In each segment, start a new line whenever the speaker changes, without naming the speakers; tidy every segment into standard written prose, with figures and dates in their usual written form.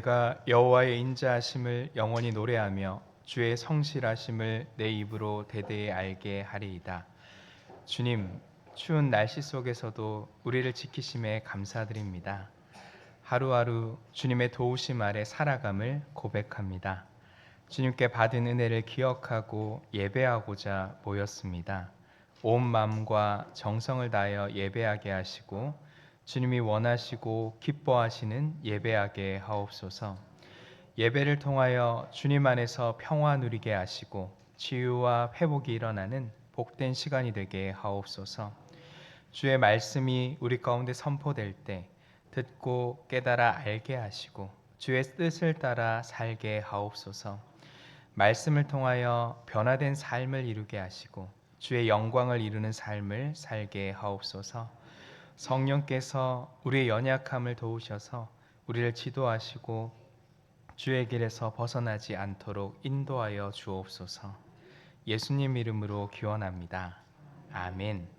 내가 여호와의 인자하심을 영원히 노래하며 주의 성실하심을 내 입으로 대대히 알게 하리이다. 주님, 추운 날씨 속에서도 우리를 지키심에 감사드립니다. 하루하루 주님의 도우심 아래 살아감을 고백합니다. 주님께 받은 은혜를 기억하고 예배하고자 모였습니다. 온 마음과 정성을 다하여 예배하게 하시고 주님이 원하시고 기뻐하시는 예배하게 하옵소서. 예배를 통하여 주님 안에서 평화 누리게 하시고 치유와 회복이 일어나는 복된 시간이 되게 하옵소서. 주의 말씀이 우리 가운데 선포될 때 듣고 깨달아 알게 하시고 주의 뜻을 따라 살게 하옵소서. 말씀을 통하여 변화된 삶을 이루게 하시고 주의 영광을 이루는 삶을 살게 하옵소서. 성령께서 우리의 연약함을 도우셔서 우리를 지도하시고 주의 길에서 벗어나지 않도록 인도하여 주옵소서. 예수님 이름으로 기원합니다. 아멘.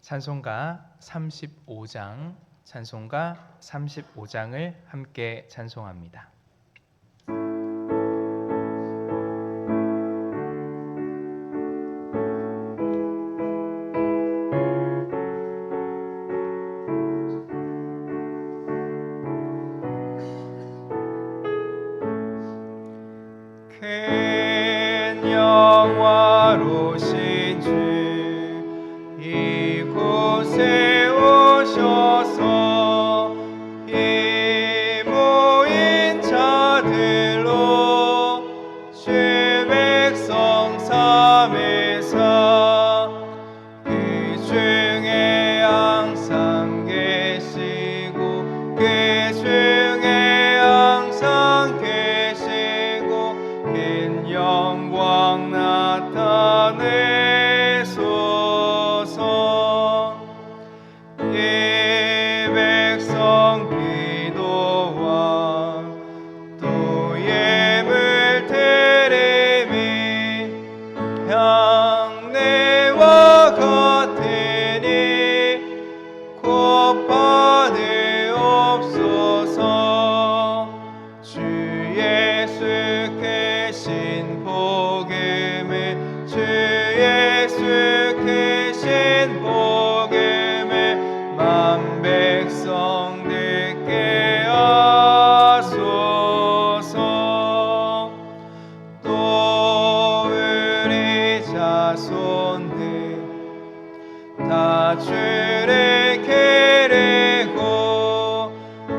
찬송가 35장을 함께 찬송합니다.
영화로우신 주 이곳에 오셔서 이 모인 자들로 주 백성 삼으사 그 중에 항상 계시고 그 중에 항상 계시고 긴 영광 나타내소서. 이 백성 기도와 또 예물 드림이 향내와 같으니 곧 받으옵소서. 주 예수께신 복음을 주 예수께신 복음을 만 백성 듣게 하소서. 또 우리 자손들 다 주를 기르고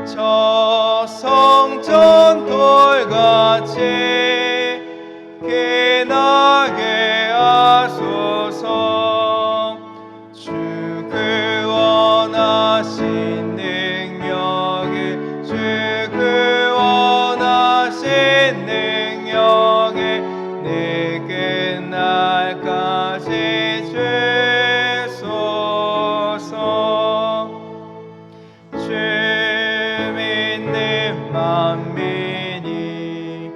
저 성전 돌같이 빛나게 하소서. 주 그 원하신 능력을 주 그 원하신 능력을 내 끝날까지 주소서. 주 믿는 만민이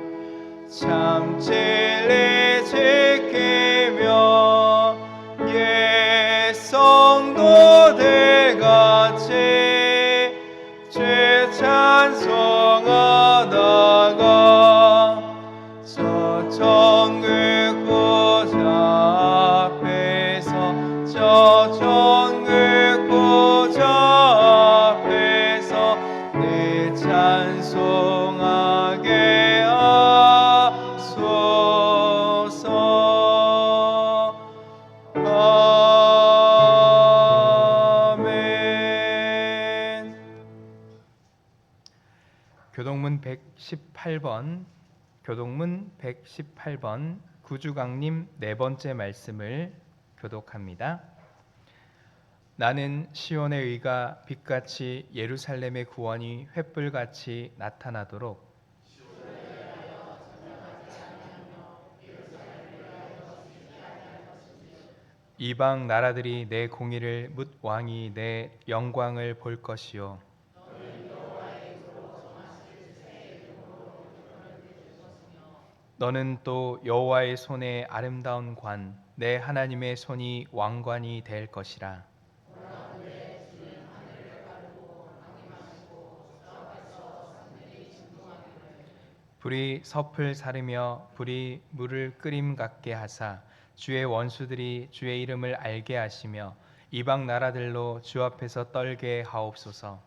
참 진리 지키며 옛 성도들 같이 주 찬송하다가 저 천국 보좌 앞에서 저 천국 보좌 앞에서 늘 찬송하게 하소서. 아멘.
교동문 118번 구주강님 네 번째 말씀을 교독합니다. 나는 시온의 의가 빛같이 예루살렘의 구원이 횃불같이 나타나도록 이방 나라들이 내 공의를 묻 왕이 내 영광을 볼 것이요 너는 또 여호와의 손에 아름다운 관 내 하나님의 손이 왕관이 될 것이라. 불이 섭을 사르며 불이 물을 끓임 같게 하사 주의 원수들이 주의 이름을 알게 하시며 이방 나라들로 주 앞에서 떨게 하옵소서.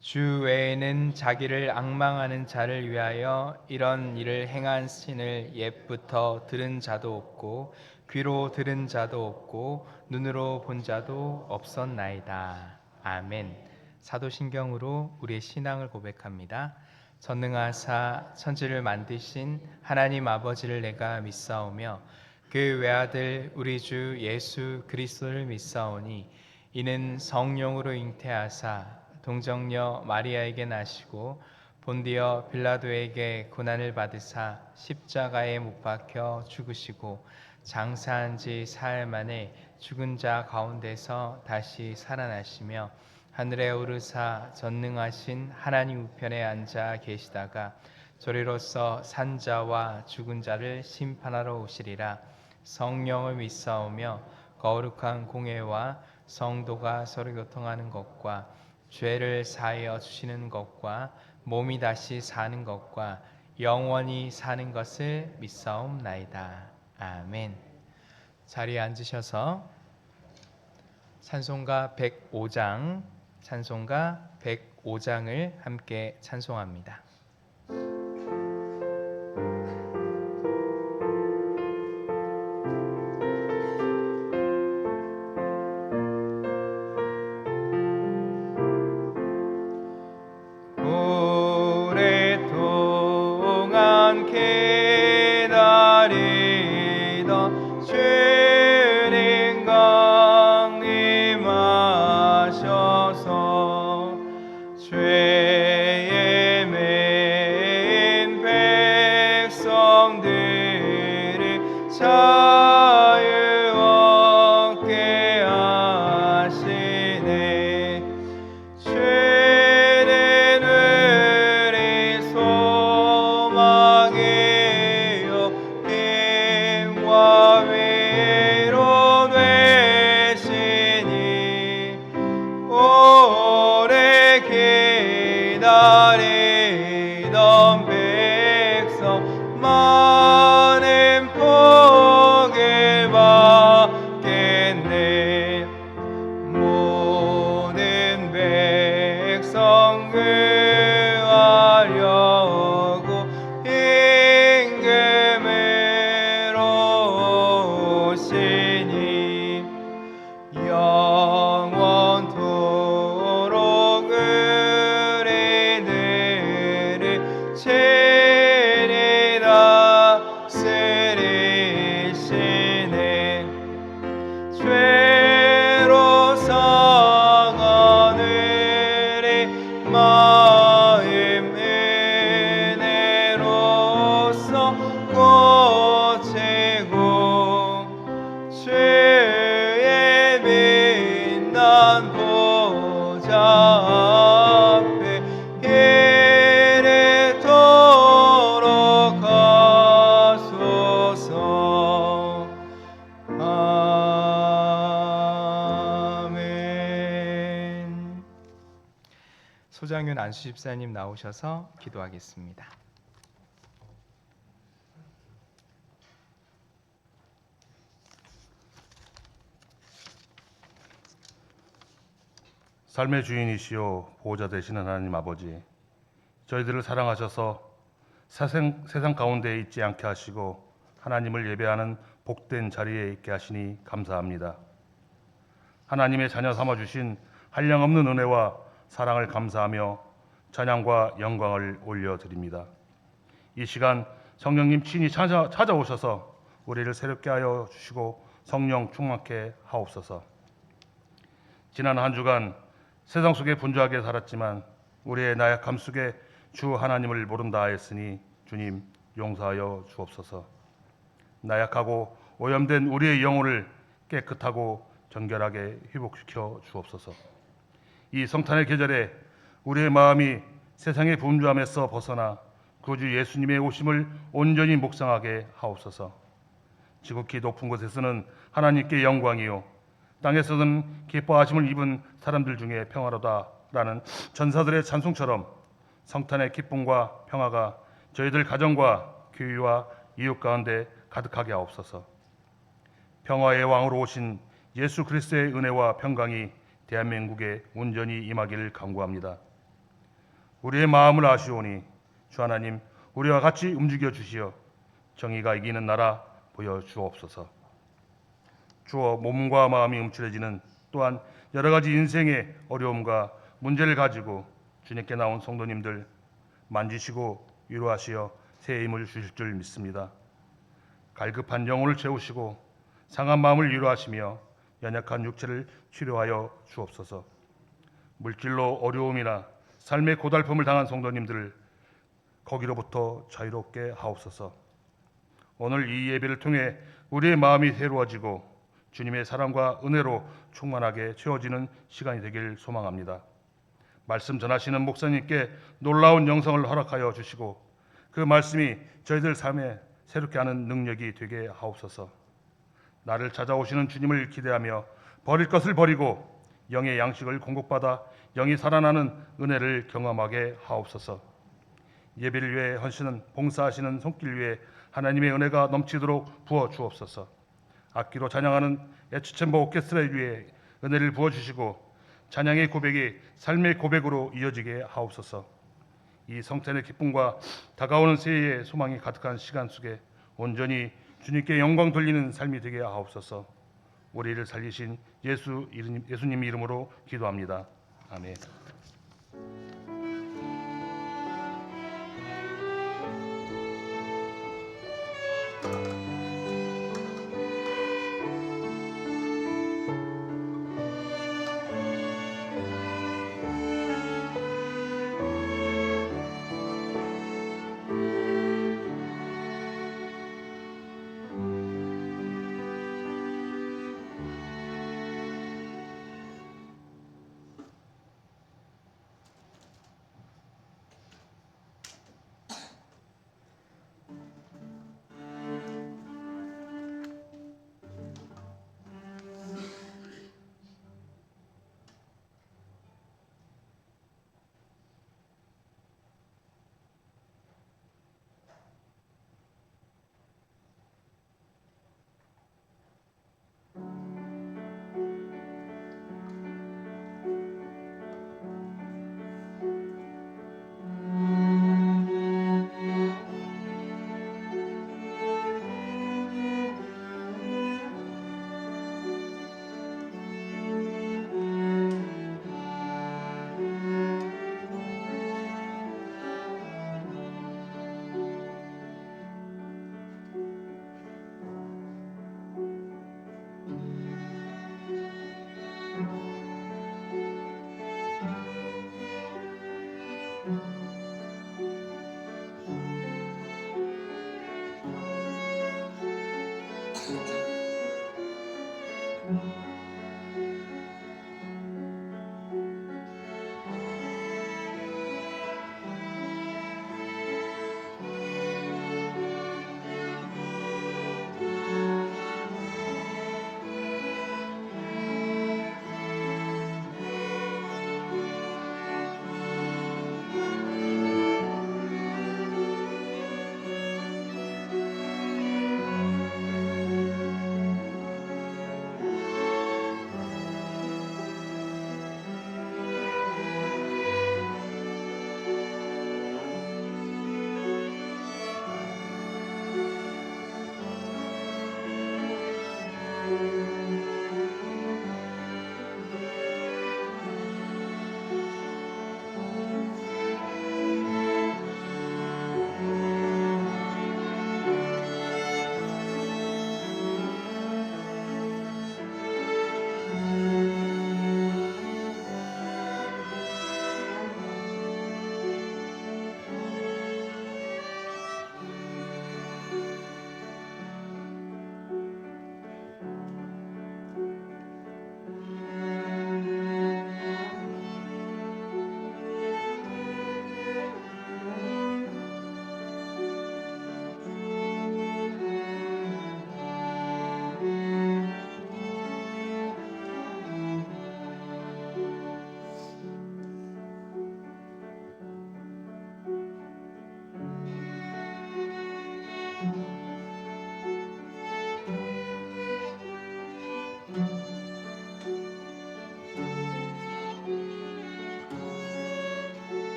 주 외에는 자기를 앙망하는 자를 위하여 이런 일을 행한 신을 옛부터 들은 자도 없고 귀로 들은 자도 없고 눈으로 본 자도 없었나이다. 아멘. 사도신경으로 우리의 신앙을 고백합니다. 전능하사 천지를 만드신 하나님 아버지를 내가 믿사오며 그 외아들 우리 주 예수 그리스도를 믿사오니 이는 성령으로 잉태하사 동정녀 마리아에게 나시고 본디어 빌라도에게 고난을 받으사 십자가에 못 박혀 죽으시고 장사한 지 사흘 만에 죽은 자 가운데서 다시 살아나시며 하늘에 오르사 전능하신 하나님 우편에 앉아 계시다가 저리로서 산 자와 죽은 자를 심판하러 오시리라. 성령을 믿사오며 거룩한 공회와 성도가 서로 교통하는 것과 죄를 사하여 주시는 것과 몸이 다시 사는 것과 영원히 사는 것을 믿사옵나이다. 아멘. 자리에 앉으셔서 찬송가 105장을 함께 찬송합니다.
오랫동안 기다리던 주님 강림하셔서 죄에 매인 백성들을 자유 얻게 하시네. 죄는 우리 소망이요 힘과 위로 되시니 오래 기다리던 백성 많은 복을 받겠네. 모든 백성 구하려고 임금으로 오시니 영원토록 우리들을 친히 다스리시네. 죄로 상한 우리 마음 은혜로서 고치고 주의 빛난 보좌 앞에 이르도록 하소서. 아멘.
소장윤 안수집사님 나오셔서 기도하겠습니다.
삶의 주인이시오 보호자 되시는 하나님 아버지, 저희들을 사랑하셔서 세상 가운데 있지 않게 하시고 하나님을 예배하는 복된 자리에 있게 하시니 감사합니다. 하나님의 자녀 삼아주신 한량없는 은혜와 사랑을 감사하며 찬양과 영광을 올려드립니다. 이 시간 성령님 친히 찾아오셔서 우리를 새롭게 하여 주시고 성령 충만케 하옵소서. 지난 한 주간 세상 속에 분주하게 살았지만 우리의 나약함 속에 주 하나님을 모른다 하였으니 주님 용서하여 주옵소서. 나약하고 오염된 우리의 영혼을 깨끗하고 정결하게 회복시켜 주옵소서. 이 성탄의 계절에 우리의 마음이 세상의 분주함에서 벗어나 구주 예수님의 오심을 온전히 묵상하게 하옵소서. 지극히 높은 곳에서는 하나님께 영광이요 땅에서는 기뻐하심을 입은 사람들 중에 평화로다라는 전사들의 찬송처럼 성탄의 기쁨과 평화가 저희들 가정과 교회와 이웃 가운데 가득하게 하옵소서. 평화의 왕으로 오신 예수 그리스도의 은혜와 평강이 대한민국에 온전히 임하기를 간구합니다. 우리의 마음을 아시오니 주 하나님 우리와 같이 움직여 주시어 정의가 이기는 나라 보여 주옵소서. 주어 몸과 마음이 움츠러지는 또한 여러 가지 인생의 어려움과 문제를 가지고 주님께 나온 성도님들 만지시고 위로하시어 새 힘을 주실 줄 믿습니다. 갈급한 영혼을 채우시고 상한 마음을 위로하시며 연약한 육체를 치료하여 주옵소서. 물질로 어려움이나 삶의 고달픔을 당한 성도님들을 거기로부터 자유롭게 하옵소서. 오늘 이 예배를 통해 우리의 마음이 새로워지고 주님의 사랑과 은혜로 충만하게 채워지는 시간이 되길 소망합니다. 말씀 전하시는 목사님께 놀라운 영성을 허락하여 주시고 그 말씀이 저희들 삶에 새롭게 하는 능력이 되게 하옵소서. 나를 찾아오시는 주님을 기대하며 버릴 것을 버리고 영의 양식을 공급받아 영이 살아나는 은혜를 경험하게 하옵소서. 예배를 위해 헌신은 봉사하시는 손길 위에 하나님의 은혜가 넘치도록 부어 주옵소서. 악기로 찬양하는 에츠챔버 오케스트라를 위해 은혜를 부어 주시고 찬양의 고백이 삶의 고백으로 이어지게 하옵소서. 이 성탄의 기쁨과 다가오는 새해의 소망이 가득한 시간 속에 온전히 주님께 영광 돌리는 삶이 되게 하옵소서. 우리를 살리신 예수님 이름으로 기도합니다. 아멘.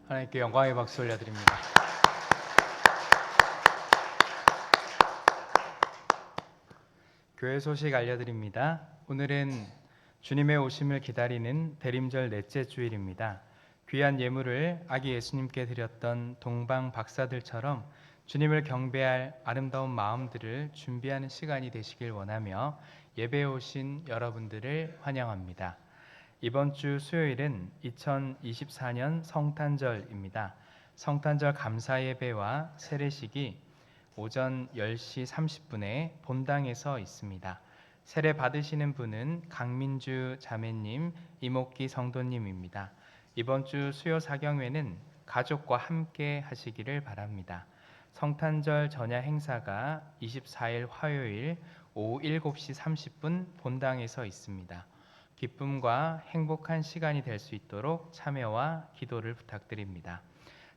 하나님께 영광의 박수 올려드립니다. 교회 소식 알려드립니다. 오늘은 주님의 오심을 기다리는 대림절 넷째 주일입니다. 귀한 예물을 아기 예수님께 드렸던 동방 박사들처럼 주님을 경배할 아름다운 마음들을 준비하는 시간이 되시길 원하며 예배에 오신 여러분들을 환영합니다. 이번 주 수요일은 2024년 성탄절입니다. 성탄절 감사 예배와 세례식이 오전 10시 30분에 본당에서 있습니다. 세례 받으시는 분은 강민주 자매님, 이목기 성도님입니다. 이번 주 수요 사경회는 가족과 함께 하시기를 바랍니다. 성탄절 전야 행사가 24일 화요일 오후 7시 30분 본당에서 있습니다. 기쁨과 행복한 시간이 될 수 있도록 참여와 기도를 부탁드립니다.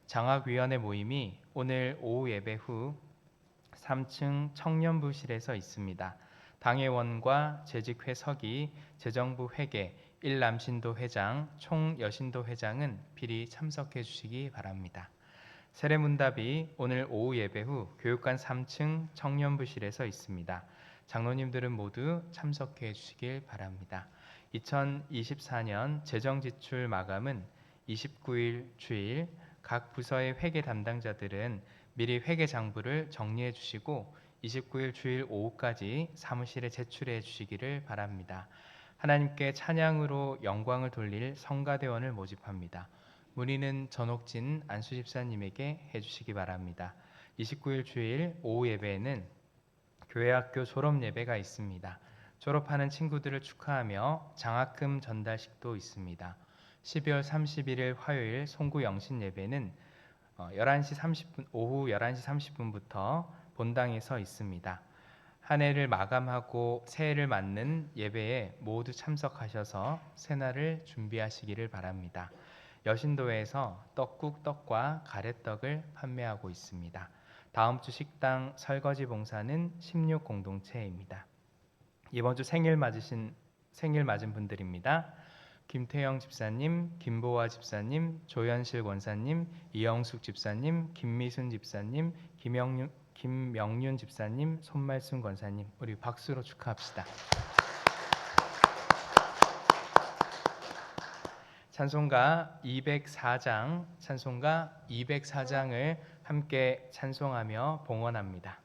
장학위원회 모임이 오늘 오후 예배 후 3층 청년부실에서 있습니다. 당회원과 재직회 서기, 재정부 회계, 일남신도 회장, 총여신도 회장은 필히 참석해 주시기 바랍니다. 세례문답이 오늘 오후 예배 후 교육관 3층 청년부실에서 있습니다. 장로님들은 모두 참석해 주시길 바랍니다. 2024년 재정지출 마감은 29일 주일, 각 부서의 회계 담당자들은 미리 회계 장부를 정리해 주시고 29일 주일 오후까지 사무실에 제출해 주시기를 바랍니다. 하나님께 찬양으로 영광을 돌릴 성가대원을 모집합니다. 문의는 전옥진 안수집사님에게 해주시기 바랍니다. 29일 주일 오후 예배에는 교회학교 졸업 예배가 있습니다. 졸업하는 친구들을 축하하며 장학금 전달식도 있습니다. 12월 31일 화요일 송구 영신 예배는 11시 30분, 오후 11시 30분부터 본당에서 있습니다. 한 해를 마감하고 새해를 맞는 예배에 모두 참석하셔서 새날을 준비하시기를 바랍니다. 여신도에서 떡국 떡과 가래떡을 판매하고 있습니다. 다음 주 식당 설거지 봉사는 16 공동체입니다. 이번 주 생일 맞은 분들입니다. 김태영 집사님, 김보화 집사님, 조현실 권사님, 이영숙 집사님, 김미순 집사님, 김명윤 집사님, 손말순 권사님, 우리 박수로 축하합시다. 찬송가 204장을 함께 찬송하며 봉헌합니다.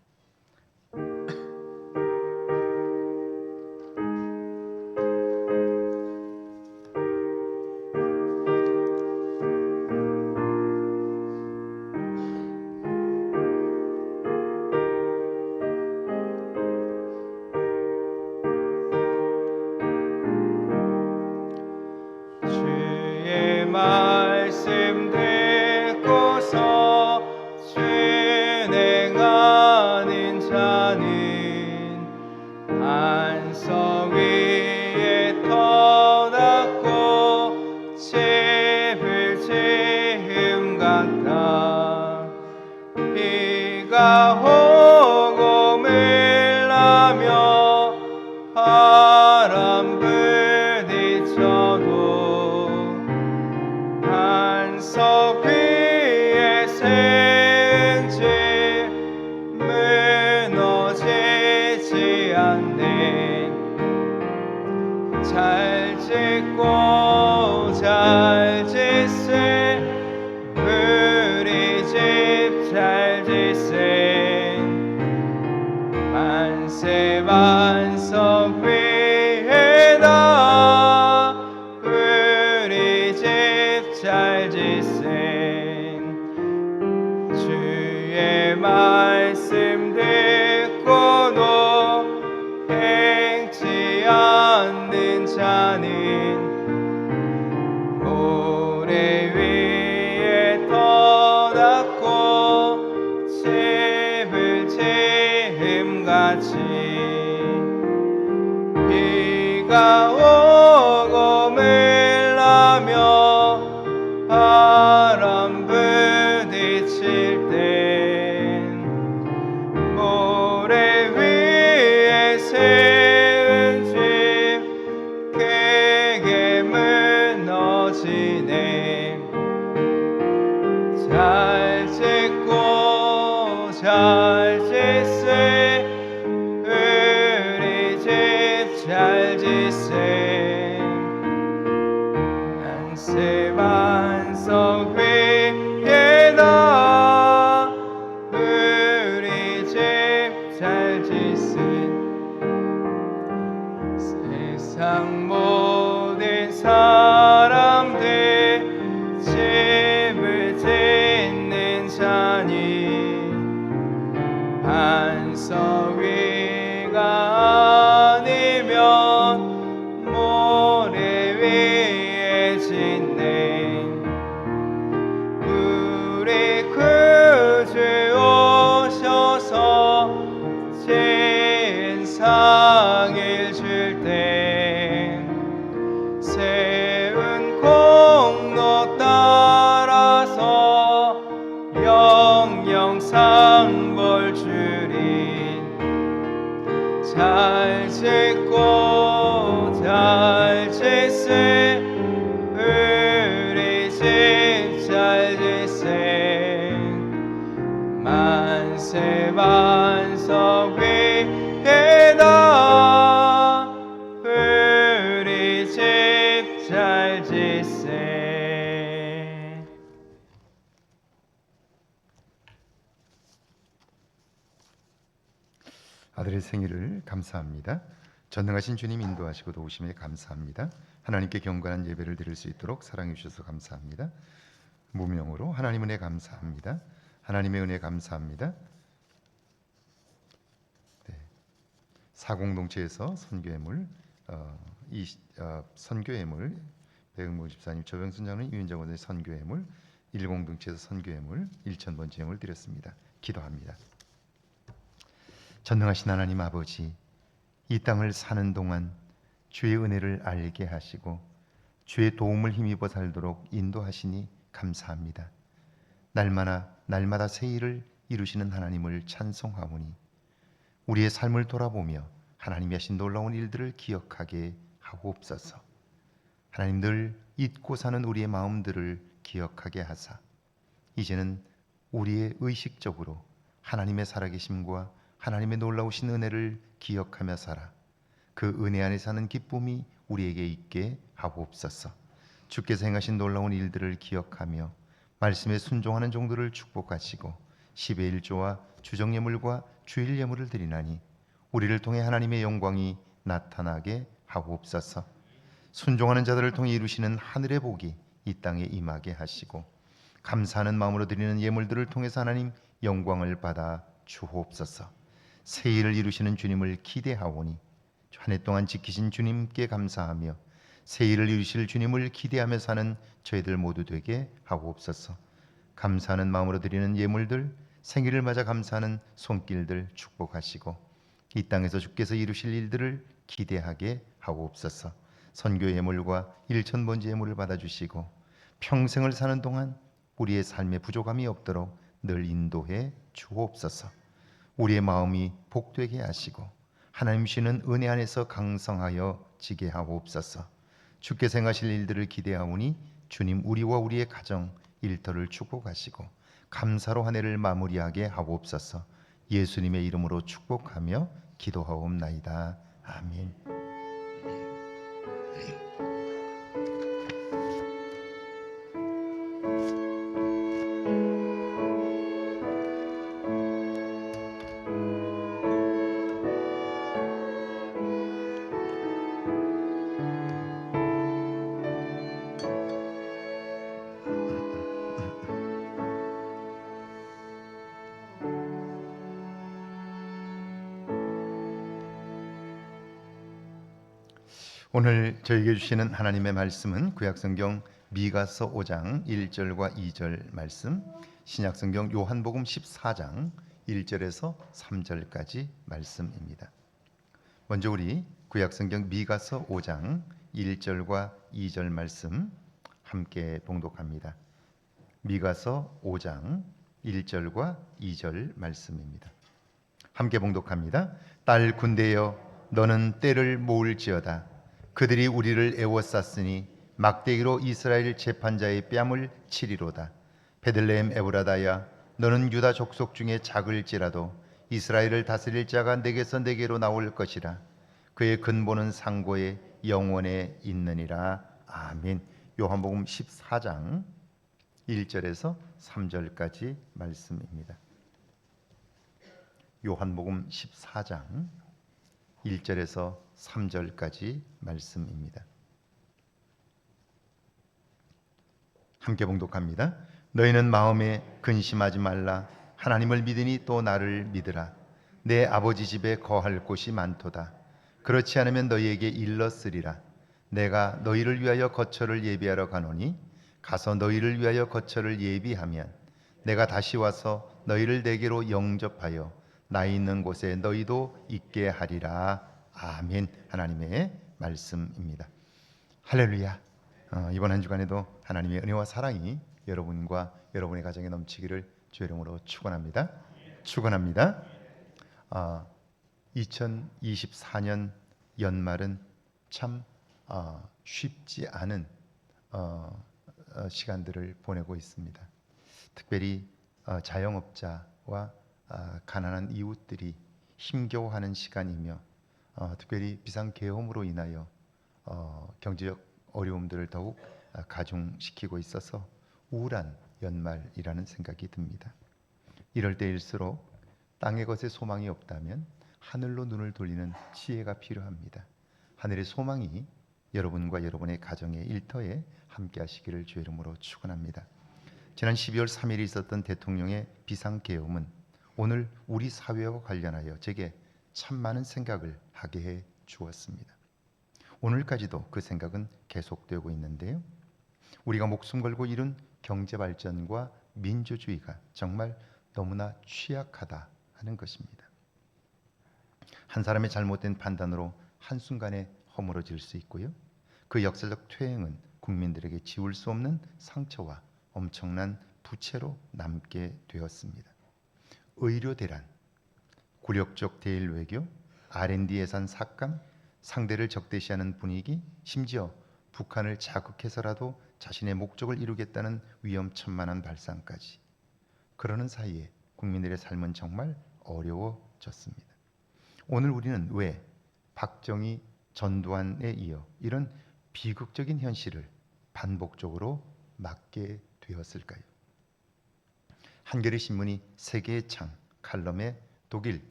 말씀 듣고서 준행하는 자는 안석 위에 터놨고 짚을 지음 같다. 비가 오고 밀라며 바람 부딪혀도 석 위에 세운 집 무너지지 않네. 잘 짓고 잘 짓세 우리 집 잘 짓세. 만세 반석 위에다 우리 집 잘 짓세. 주의 말씀 듣고도 행치 않는 자는 모래 위에 터놨고 집을 지음같이 비가 오고 밀라며 바람 부딪힐 땐 모래 위에 세운 집 크게 무너지네. 잘 짓세 우리 집 잘 짓세 난세 반석 위에다 우리 집 잘 짓세 세상 모든 사람들 집을 짓는 자니 반석 위가 아니면 모래 위에 짓네 우리 구주 오셔서 진상을 줄때 세운 공로 따라서 영영상벌 주리 잘 짓고 잘 짓세 우리 집 잘 짓세 만세 반석 위에다 우리 집 잘 짓세
아들의 생일을 감사합니다. 전능하신 주님 인도하시고 도우심에 감사합니다. 하나님께 경건한 예배를 드릴 수 있도록 사랑해 주셔서 감사합니다. 무명으로 하나님 은혜 감사합니다. 하나님의 은혜 감사합니다. 네. 사공동체에서 선교예물 선교예물 배흥모 집사님, 조병순 장로님, 유인정 원장의 선교예물, 일공동체에서 선교예물 1,000번째 예물 드렸습니다. 기도합니다. 전능하신 하나님 아버지, 이 땅을 사는 동안 주의 은혜를 알게 하시고 주의 도움을 힘입어 살도록 인도하시니 감사합니다. 날마다 새 일을 이루시는 하나님을 찬송하오니 우리의 삶을 돌아보며 하나님이 하신 놀라운 일들을 기억하게 하옵소서. 하나님 늘 잊고 사는 우리의 마음들을 기억하게 하사 이제는 우리의 의식적으로 하나님의 살아계심과 하나님의 놀라우신 은혜를 기억하며 살아 그 은혜 안에 사는 기쁨이 우리에게 있게 하옵소서. 주께서 행하신 놀라운 일들을 기억하며 말씀에 순종하는 종들을 축복하시고 10의 1조와 주정예물과 주일 예물을 드리나니 우리를 통해 하나님의 영광이 나타나게 하옵소서. 순종하는 자들을 통해 이루시는 하늘의 복이 이 땅에 임하게 하시고 감사하는 마음으로 드리는 예물들을 통해서 하나님 영광을 받아 주옵소서. 새 일을 이루시는 주님을 기대하오니 한 해 동안 지키신 주님께 감사하며 새 일을 이루실 주님을 기대하며 사는 저희들 모두 되게 하옵소서. 감사하는 마음으로 드리는 예물들, 생일을 맞아 감사하는 손길들 축복하시고 이 땅에서 주께서 이루실 일들을 기대하게 하옵소서. 선교 예물과 1,000번째 예물을 받아주시고 평생을 사는 동안 우리의 삶에 부족함이 없도록 늘 인도해 주옵소서. 우리의 마음이 복되게 하시고 하나님 주시는 은혜 안에서 강성하여 지게 하옵소서. 주께서 행하실 일들을 기대하오니 주님 우리와 우리의 가정 일터를 축복하시고 감사로 한 해를 마무리하게 하옵소서. 예수님의 이름으로 축복하며 기도하옵나이다. 아멘. 오늘 저에게 주시는 하나님의 말씀은 구약성경 미가서 5장 1절과 2절 말씀, 신약성경 요한복음 14장 1절에서 3절까지 말씀입니다. 먼저 우리 구약성경 미가서 5장 1절과 2절 말씀 함께 봉독합니다. 미가서 5장 1절과 2절 말씀입니다. 함께 봉독합니다. 딸 군대여, 너는 때를 모을지어다. 그들이 우리를 애워쌌으니 막대기로 이스라엘 재판자의 뺨을 치리로다. 베들레헴 에브라다야, 너는 유다 족속 중에 작을지라도 이스라엘을 다스릴 자가 내게서 내게로 나올 것이라. 그의 근본은 상고의 영원에 있느니라. 아멘. 요한복음 14장 1절에서 3절까지 말씀입니다. 요한복음 14장 1절에서 3절까지 말씀입니다. 함께 봉독합니다. 너희는 마음에 근심하지 말라. 하나님을 믿으니 또 나를 믿으라. 내 아버지 집에 거할 곳이 많도다. 그렇지 않으면 너희에게 일렀으리라. 내가 너희를 위하여 거처를 예비하러 가노니 가서 너희를 위하여 거처를 예비하면 내가 다시 와서 너희를 내게로 영접하여 나 있는 곳에 너희도 있게 하리라. 아멘. 하나님의 말씀입니다. 할렐루야. 이번 한 주간에도 하나님의 은혜와 사랑이 여러분과 여러분의 가정에 넘치기를 주의 이름으로 축원합니다. 축원합니다. 2024년 연말은 참 쉽지 않은 시간들을 보내고 있습니다. 특별히 자영업자와 가난한 이웃들이 힘겨워하는 시간이며 특별히 비상계엄으로 인하여 경제적 어려움들을 더욱 가중시키고 있어서 우울한 연말이라는 생각이 듭니다. 이럴 때일수록 땅의 것에 소망이 없다면 하늘로 눈을 돌리는 지혜가 필요합니다. 하늘의 소망이 여러분과 여러분의 가정의 일터에 함께 하시기를 주의 이름으로 축원합니다. 지난 12월 3일에 있었던 대통령의 비상계엄은 오늘 우리 사회와 관련하여 제게 참 많은 생각을 하게 해 주었습니다. 오늘까지도 그 생각은 계속되고 있는데요. 우리가 목숨 걸고 이룬 경제 발전과 민주주의가 정말 너무나 취약하다 하는 것입니다. 한 사람의 잘못된 판단으로 한순간에 허물어질 수 있고요. 그 역사적 퇴행은 국민들에게 지울 수 없는 상처와 엄청난 부채로 남게 되었습니다. 의료 대란, 굴욕적 대일 외교, R&D 예산 삭감, 상대를 적대시하는 분위기, 심지어 북한을 자극해서라도 자신의 목적을 이루겠다는 위험천만한 발상까지. 그러는 사이에 국민들의 삶은 정말 어려워졌습니다. 오늘 우리는 왜 박정희, 전두환에 이어 이런 비극적인 현실을 반복적으로 맞게 되었을까요? 한겨레 신문이 세계의 창 칼럼에 독일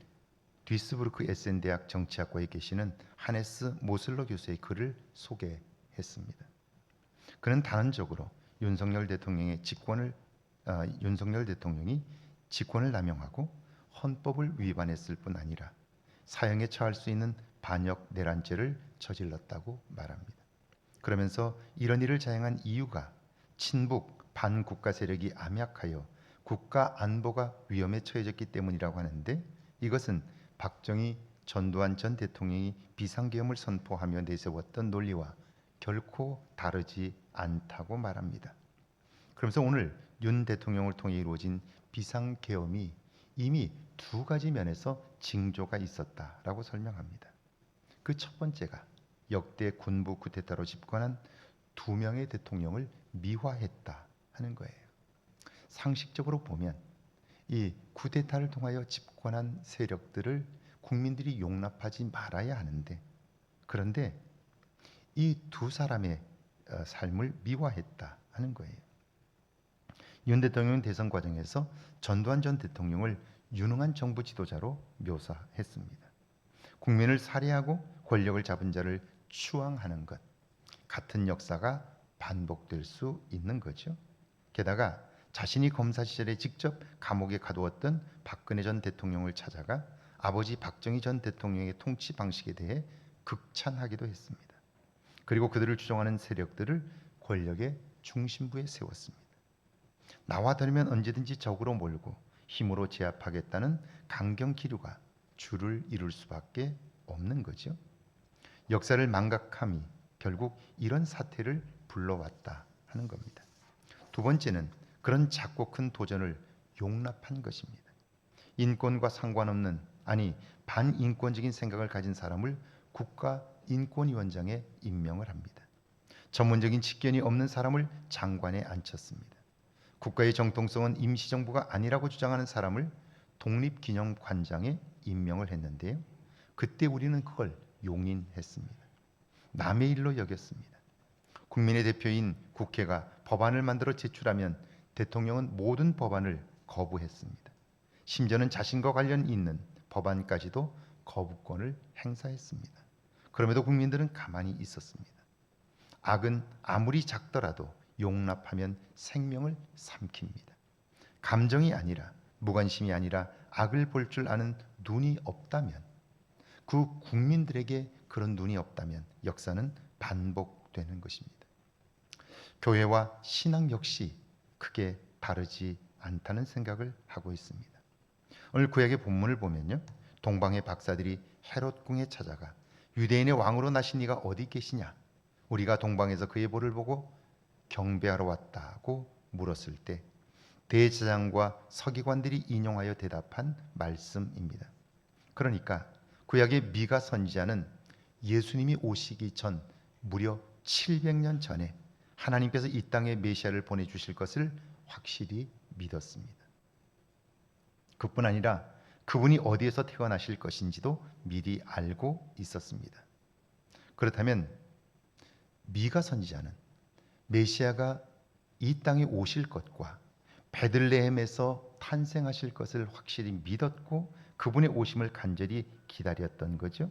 듀이스부르크 에센 대학 정치학과에 계시는 하네스 모슬러 교수의 글을 소개했습니다. 그는 단언적으로 윤석열 대통령이 직권을 남용하고 헌법을 위반했을 뿐 아니라 사형에 처할 수 있는 반역 내란죄를 저질렀다고 말합니다. 그러면서 이런 일을 자행한 이유가 친북 반국가 세력이 암약하여 국가 안보가 위험에 처해졌기 때문이라고 하는데, 이것은 박정희, 전두환 전 대통령이 비상계엄을 선포하며 내세웠던 논리와 결코 다르지 않다고 말합니다. 그러면서 오늘 윤 대통령을 통해 이루어진 비상계엄이 이미 두 가지 면에서 징조가 있었다라고 설명합니다. 그 첫 번째가 역대 군부 쿠데타로 집권한 두 명의 대통령을 미화했다 하는 거예요. 상식적으로 보면 이 쿠데타를 통하여 집권한 세력들을 국민들이 용납하지 말아야 하는데, 그런데 이 두 사람의 삶을 미화했다 하는 거예요. 윤 대통령 대선 과정에서 전두환 전 대통령을 유능한 정부 지도자로 묘사했습니다. 국민을 살해하고 권력을 잡은 자를 추앙하는 것, 같은 역사가 반복될 수 있는 거죠. 게다가 자신이 검사 시절에 직접 감옥에 가두었던 박근혜 전 대통령을 찾아가 아버지 박정희 전 대통령의 통치 방식에 대해 극찬하기도 했습니다. 그리고 그들을 추종하는 세력들을 권력의 중심부에 세웠습니다. 나와 다르면 언제든지 적으로 몰고 힘으로 제압하겠다는 강경 기류가 주를 이룰 수밖에 없는 거죠. 역사를 망각함이 결국 이런 사태를 불러왔다 하는 겁니다. 두 번째는 그런 작고 큰 도전을 용납한 것입니다. 인권과 상관없는, 아니 반인권적인 생각을 가진 사람을 국가인권위원장에 임명을 합니다. 전문적인 직견이 없는 사람을 장관에 앉혔습니다. 국가의 정통성은 임시정부가 아니라고 주장하는 사람을 독립기념관장에 임명을 했는데요. 그때 우리는 그걸 용인했습니다. 남의 일로 여겼습니다. 국민의 대표인 국회가 법안을 만들어 제출하면 대통령은 모든 법안을 거부했습니다. 심지어는 자신과 관련 있는 법안까지도 거부권을 행사했습니다. 그럼에도 국민들은 가만히 있었습니다. 악은 아무리 작더라도 용납하면 생명을 삼킵니다. 감정이 아니라, 무관심이 아니라 악을 볼 줄 아는 눈이 없다면, 그 국민들에게 그런 눈이 없다면 역사는 반복되는 것입니다. 교회와 신앙 역시 크게 다르지 않다는 생각을 하고 있습니다. 오늘 구약의 본문을 보면요, 동방의 박사들이 헤롯 궁에 찾아가 유대인의 왕으로 나신 이가 어디 계시냐, 우리가 동방에서 그의 볼을 보고 경배하러 왔다고 물었을 때 대제사장과 서기관들이 인용하여 대답한 말씀입니다. 그러니까 구약의 미가 선지자는 예수님이 오시기 전 무려 700년 전에 하나님께서 이 땅에 메시아를 보내주실 것을 확실히 믿었습니다. 그뿐 아니라 그분이 어디에서 태어나실 것인지도 미리 알고 있었습니다. 그렇다면 미가 선지자는 메시아가 이 땅에 오실 것과 베들레헴에서 탄생하실 것을 확실히 믿었고 그분의 오심을 간절히 기다렸던 거죠.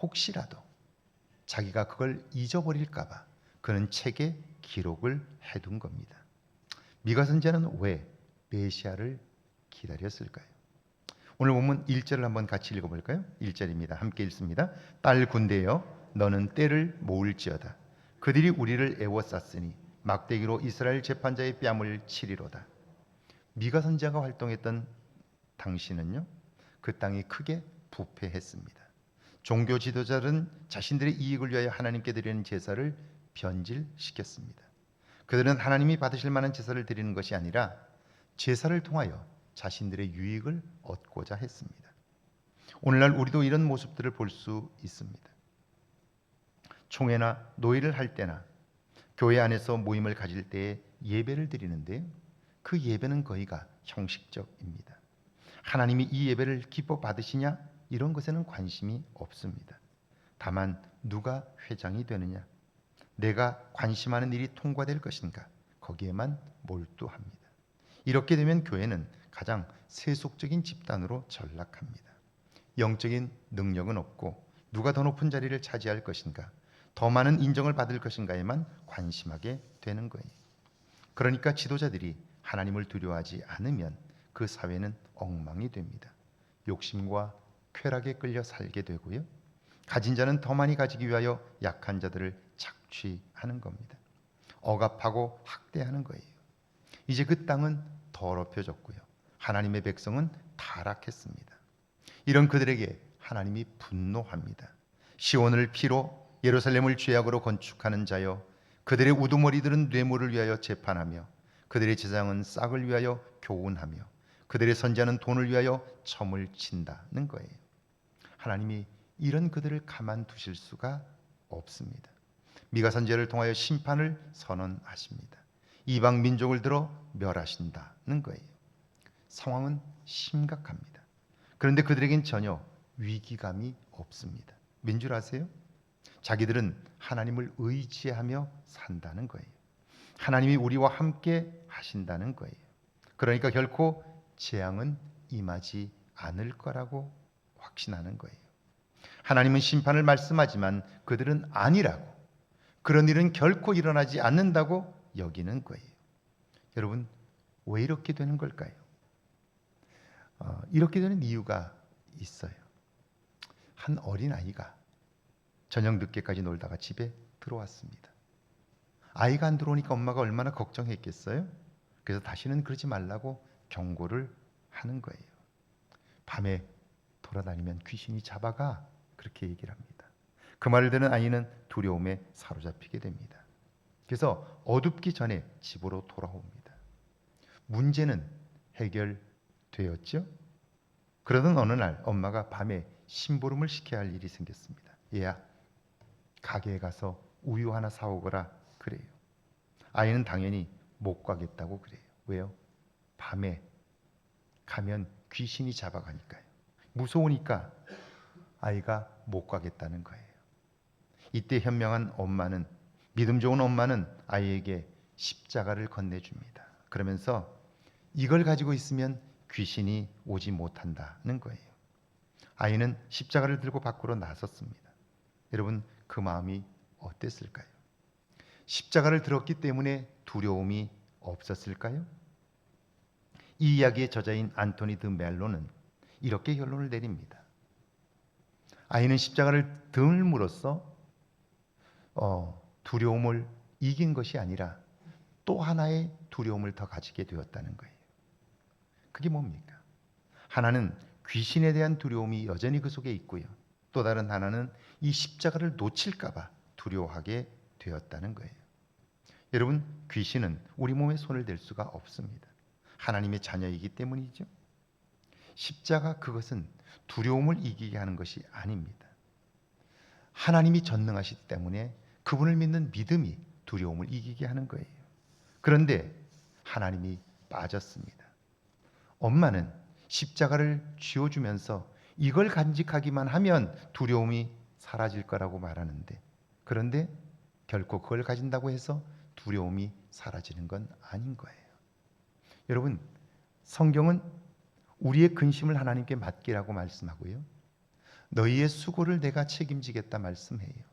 혹시라도 자기가 그걸 잊어버릴까 봐 그는 책에 기록을 해둔 겁니다. 미가 선지자는 왜 메시아를 기다렸을까요? 오늘 본문 1절을 한번 같이 읽어볼까요? 1절입니다. 함께 읽습니다. 딸 군대여, 너는 때를 모을지어다. 그들이 우리를 애워쌌으니 막대기로 이스라엘 재판자의 뺨을 치리로다. 미가 선지자가 활동했던 당시는요, 그 땅이 크게 부패했습니다. 종교 지도자들은 자신들의 이익을 위하여 하나님께 드리는 제사를 변질시켰습니다. 그들은 하나님이 받으실 만한 제사를 드리는 것이 아니라 제사를 통하여 자신들의 유익을 얻고자 했습니다. 오늘날 우리도 이런 모습들을 볼 수 있습니다. 총회나 노예를 할 때나 교회 안에서 모임을 가질 때에 예배를 드리는데 그 예배는 거의가 형식적입니다. 하나님이 이 예배를 기뻐 받으시냐, 이런 것에는 관심이 없습니다. 다만 누가 회장이 되느냐, 내가 관심하는 일이 통과될 것인가, 거기에만 몰두합니다. 이렇게 되면 교회는 가장 세속적인 집단으로 전락합니다. 영적인 능력은 없고 누가 더 높은 자리를 차지할 것인가, 더 많은 인정을 받을 것인가에만 관심하게 되는 거예요. 그러니까 지도자들이 하나님을 두려워하지 않으면 그 사회는 엉망이 됩니다. 욕심과 쾌락에 끌려 살게 되고요, 가진 자는 더 많이 가지기 위하여 약한 자들을 착취하는 겁니다. 억압하고 학대하는 거예요. 이제 그 땅은 더럽혀졌고요, 하나님의 백성은 타락했습니다. 이런 그들에게 하나님이 분노합니다. 시온을 피로 예루살렘을 죄악으로 건축하는 자여, 그들의 우두머리들은 뇌물을 위하여 재판하며 그들의 제사장은 싹을 위하여 교훈하며 그들의 선지자는 돈을 위하여 점을 친다는 거예요. 하나님이 이런 그들을 가만두실 수가 없습니다. 미가 선지자를 통하여 심판을 선언하십니다. 이방 민족을 들어 멸하신다는 거예요. 상황은 심각합니다. 그런데 그들에겐 전혀 위기감이 없습니다. 왠 줄 아세요? 자기들은 하나님을 의지하며 산다는 거예요. 하나님이 우리와 함께 하신다는 거예요. 그러니까 결코 재앙은 임하지 않을 거라고 확신하는 거예요. 하나님은 심판을 말씀하지만 그들은 아니라고, 그런 일은 결코 일어나지 않는다고 여기는 거예요. 여러분, 왜 이렇게 되는 걸까요? 이렇게 되는 이유가 있어요. 한 어린아이가 저녁 늦게까지 놀다가 집에 들어왔습니다. 아이가 안 들어오니까 엄마가 얼마나 걱정했겠어요? 그래서 다시는 그러지 말라고 경고를 하는 거예요. 밤에 돌아다니면 귀신이 잡아가, 그렇게 얘기를 합니다. 그 말을 듣는 아이는 두려움에 사로잡히게 됩니다. 그래서 어둡기 전에 집으로 돌아옵니다. 문제는 해결되었죠? 그러던 어느 날 엄마가 밤에 심부름을 시켜야 할 일이 생겼습니다. 얘야, 가게에 가서 우유 하나 사오거라 그래요. 아이는 당연히 못 가겠다고 그래요. 왜요? 밤에 가면 귀신이 잡아가니까요. 무서우니까 아이가 못 가겠다는 거예요. 이때 현명한 엄마는, 믿음 좋은 엄마는 아이에게 십자가를 건네줍니다. 그러면서 이걸 가지고 있으면 귀신이 오지 못한다는 거예요. 아이는 십자가를 들고 밖으로 나섰습니다. 여러분, 그 마음이 어땠을까요? 십자가를 들었기 때문에 두려움이 없었을까요? 이 이야기의 저자인 안토니 드 멜로는 이렇게 결론을 내립니다. 아이는 십자가를 들므로써 두려움을 이긴 것이 아니라 또 하나의 두려움을 더 가지게 되었다는 거예요. 그게 뭡니까? 하나는 귀신에 대한 두려움이 여전히 그 속에 있고요. 또 다른 하나는 이 십자가를 놓칠까 봐 두려워하게 되었다는 거예요. 여러분, 귀신은 우리 몸에 손을 댈 수가 없습니다. 하나님의 자녀이기 때문이죠. 십자가, 그것은 두려움을 이기게 하는 것이 아닙니다. 하나님이 전능하시기 때문에 그분을 믿는 믿음이 두려움을 이기게 하는 거예요. 그런데 하나님이 빠졌습니다. 엄마는 십자가를 쥐어주면서 이걸 간직하기만 하면 두려움이 사라질 거라고 말하는데, 그런데 결코 그걸 가진다고 해서 두려움이 사라지는 건 아닌 거예요. 여러분, 성경은 우리의 근심을 하나님께 맡기라고 말씀하고요, 너희의 수고를 내가 책임지겠다 말씀해요.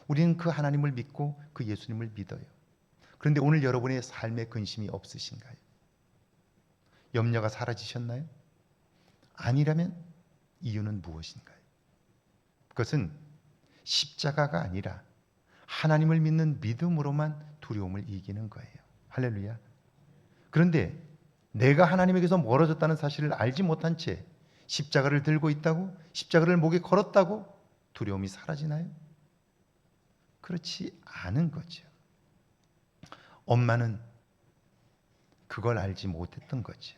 우리는 그 하나님을 믿고 그 예수님을 믿어요. 그런데 오늘 여러분의 삶에 근심이 없으신가요? 염려가 사라지셨나요? 아니라면 이유는 무엇인가요? 그것은 십자가가 아니라 하나님을 믿는 믿음으로만 두려움을 이기는 거예요. 할렐루야. 그런데 내가 하나님에게서 멀어졌다는 사실을 알지 못한 채 십자가를 들고 있다고, 십자가를 목에 걸었다고 두려움이 사라지나요? 그렇지 않은 거죠. 엄마는 그걸 알지 못했던 거죠.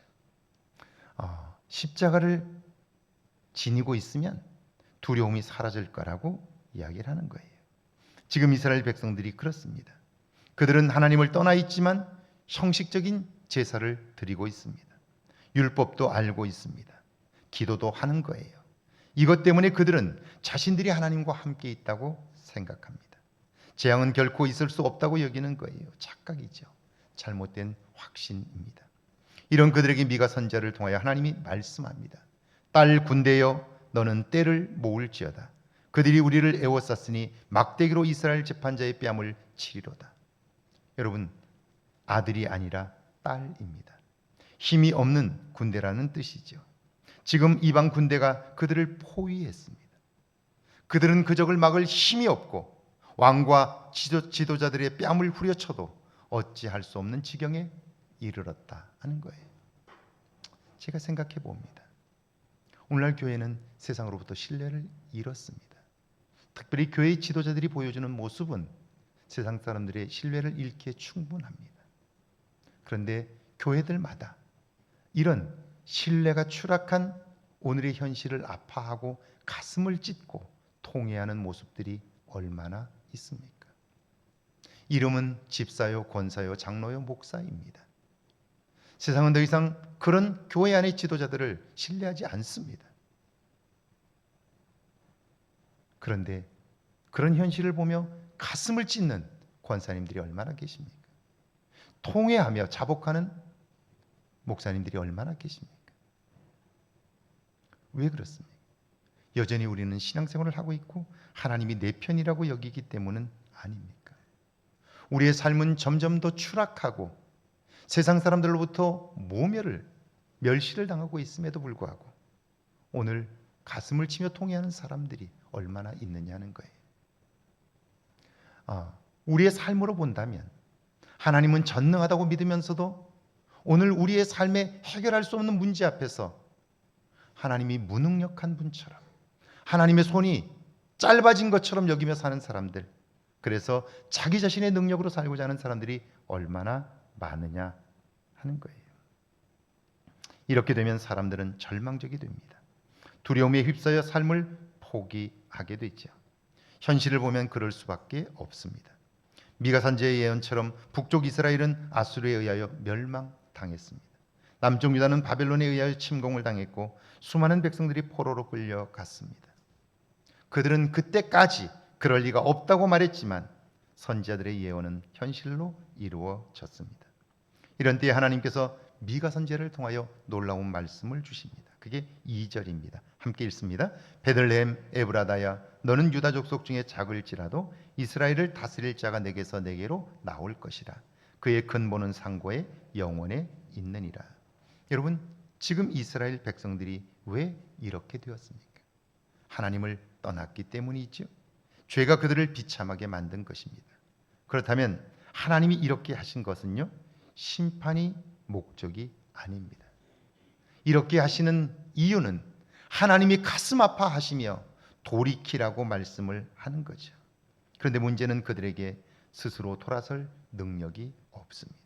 십자가를 지니고 있으면 두려움이 사라질 거라고 이야기를 하는 거예요. 지금 이스라엘 백성들이 그렇습니다. 그들은 하나님을 떠나 있지만 형식적인 제사를 드리고 있습니다. 율법도 알고 있습니다. 기도도 하는 거예요. 이것 때문에 그들은 자신들이 하나님과 함께 있다고 생각합니다. 재앙은 결코 있을 수 없다고 여기는 거예요. 착각이죠. 잘못된 확신입니다. 이런 그들에게 미가 선지자를 통하여 하나님이 말씀합니다. 딸 군대여, 너는 때를 모을지어다. 그들이 우리를 애워쌌으니 막대기로 이스라엘 재판자의 뺨을 치리로다. 여러분, 아들이 아니라 딸입니다. 힘이 없는 군대라는 뜻이죠. 지금 이방 군대가 그들을 포위했습니다. 그들은 그 적을 막을 힘이 없고 왕과 지도자들의 뺨을 후려쳐도 어찌할 수 없는 지경에 이르렀다 하는 거예요. 제가 생각해 봅니다. 오늘날 교회는 세상으로부터 신뢰를 잃었습니다. 특별히 교회의 지도자들이 보여주는 모습은 세상 사람들의 신뢰를 잃기에 충분합니다. 그런데 교회들마다 이런 신뢰가 추락한 오늘의 현실을 아파하고 가슴을 찢고 통회하는 모습들이 얼마나 있습니까? 이름은 집사요, 권사요, 장로요, 목사입니다. 세상은 더 이상 그런 교회 안의 지도자들을 신뢰하지 않습니다. 그런데 그런 현실을 보며 가슴을 찢는 권사님들이 얼마나 계십니까? 통회하며 자복하는 목사님들이 얼마나 계십니까? 왜 그렇습니까? 여전히 우리는 신앙생활을 하고 있고 하나님이 내 편이라고 여기기 때문은 아닙니까? 우리의 삶은 점점 더 추락하고 세상 사람들로부터 모멸을, 멸시를 당하고 있음에도 불구하고 오늘 가슴을 치며 통회하는 사람들이 얼마나 있느냐는 거예요. 우리의 삶으로 본다면 하나님은 전능하다고 믿으면서도 오늘 우리의 삶에 해결할 수 없는 문제 앞에서 하나님이 무능력한 분처럼, 하나님의 손이 짧아진 것처럼 여기며 사는 사람들, 그래서 자기 자신의 능력으로 살고자 하는 사람들이 얼마나 많으냐 하는 거예요. 이렇게 되면 사람들은 절망적이 됩니다. 두려움에 휩싸여 삶을 포기하게 되죠. 현실을 보면 그럴 수밖에 없습니다. 미가 선지의 예언처럼 북쪽 이스라엘은 아수르에 의하여 멸망당했습니다. 남쪽 유다는 바벨론에 의하여 침공을 당했고 수많은 백성들이 포로로 끌려갔습니다. 그들은 그때까지 그럴 리가 없다고 말했지만 선지자들의 예언은 현실로 이루어졌습니다. 이런 때에 하나님께서 미가 선지자를 통하여 놀라운 말씀을 주십니다. 그게 2절입니다. 함께 읽습니다. 베들레헴 에브라다야, 너는 유다 족속 중에 작을지라도 이스라엘을 다스릴 자가 내게서 내게로 나올 것이라. 그의 근본은 상고에 영원에 있느니라. 여러분, 지금 이스라엘 백성들이 왜 이렇게 되었습니까? 하나님을 떠났기 때문이죠. 죄가 그들을 비참하게 만든 것입니다. 그렇다면 하나님이 이렇게 하신 것은요, 심판이 목적이 아닙니다. 이렇게 하시는 이유는 하나님이 가슴 아파하시며 돌이키라고 말씀을 하는 거죠. 그런데 문제는 그들에게 스스로 돌아설 능력이 없습니다.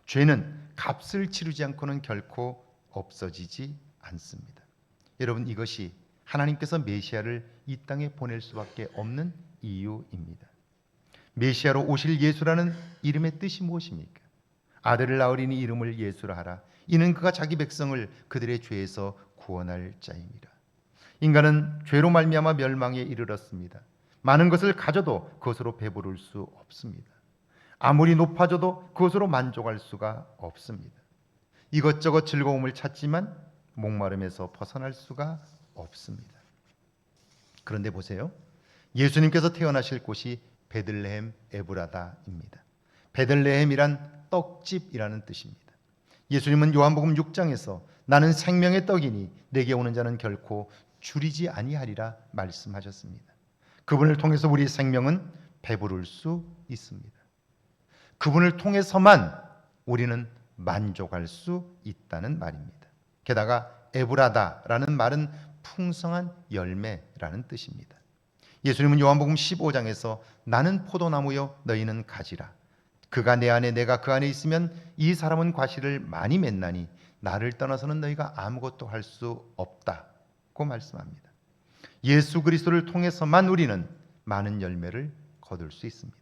죄는 값을 치르지 않고는 결코 없어지지 않습니다. 여러분, 이것이 하나님께서 메시아를 이 땅에 보낼 수밖에 없는 이유입니다. 메시아로 오실 예수라는 이름의 뜻이 무엇입니까? 아들을 낳으리니 이름을 예수라 하라. 이는 그가 자기 백성을 그들의 죄에서 구원할 자임이라. 인간은 죄로 말미암아 멸망에 이르렀습니다. 많은 것을 가져도 그것으로 배부를 수 없습니다. 아무리 높아져도 그것으로 만족할 수가 없습니다. 이것저것 즐거움을 찾지만 목마름에서 벗어날 수가 없습니다. 그런데 보세요. 예수님께서 태어나실 곳이 베들레헴 에브라다입니다. 베들레헴이란 떡집이라는 뜻입니다. 예수님은 요한복음 6장에서 나는 생명의 떡이니 내게 오는 자는 결코 줄이지 아니하리라 말씀하셨습니다. 그분을 통해서 우리의 생명은 배부를 수 있습니다. 그분을 통해서만 우리는 만족할 수 있다는 말입니다. 게다가 에브라다라는 말은 풍성한 열매라는 뜻입니다. 예수님은 요한복음 15장에서 나는 포도나무요 너희는 가지라. 그가 내 안에 내가 그 안에 있으면 이 사람은 과실을 많이 맺나니 나를 떠나서는 너희가 아무것도 할 수 없다고 말씀합니다. 예수 그리스도를 통해서만 우리는 많은 열매를 거둘 수 있습니다.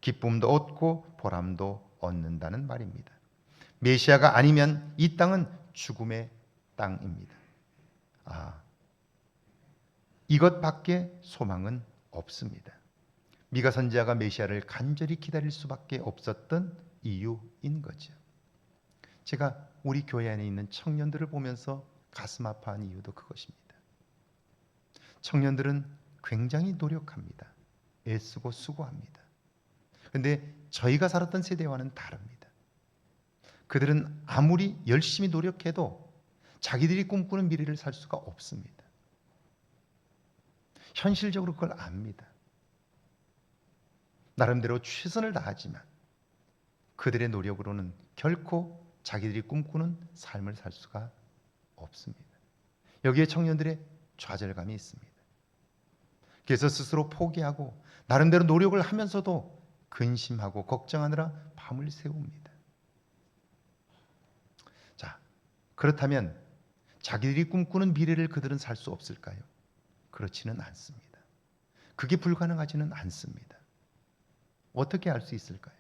기쁨도 얻고 보람도 얻는다는 말입니다. 메시아가 아니면 이 땅은 죽음의 땅입니다. 이것밖에 소망은 없습니다. 미가 선지자가 메시아를 간절히 기다릴 수밖에 없었던 이유인 거죠. 제가 우리 교회 안에 있는 청년들을 보면서 가슴 아파한 이유도 그것입니다. 청년들은 굉장히 노력합니다. 애쓰고 수고합니다. 그런데 저희가 살았던 세대와는 다릅니다. 그들은 아무리 열심히 노력해도 자기들이 꿈꾸는 미래를 살 수가 없습니다. 현실적으로 그걸 압니다. 나름대로 최선을 다하지만 그들의 노력으로는 결코 자기들이 꿈꾸는 삶을 살 수가 없습니다. 여기에 청년들의 좌절감이 있습니다. 그래서 스스로 포기하고 나름대로 노력을 하면서도 근심하고 걱정하느라 밤을 새웁니다. 자, 그렇다면 자기들이 꿈꾸는 미래를 그들은 살 수 없을까요? 그렇지는 않습니다. 그게 불가능하지는 않습니다. 어떻게 할 수 있을까요?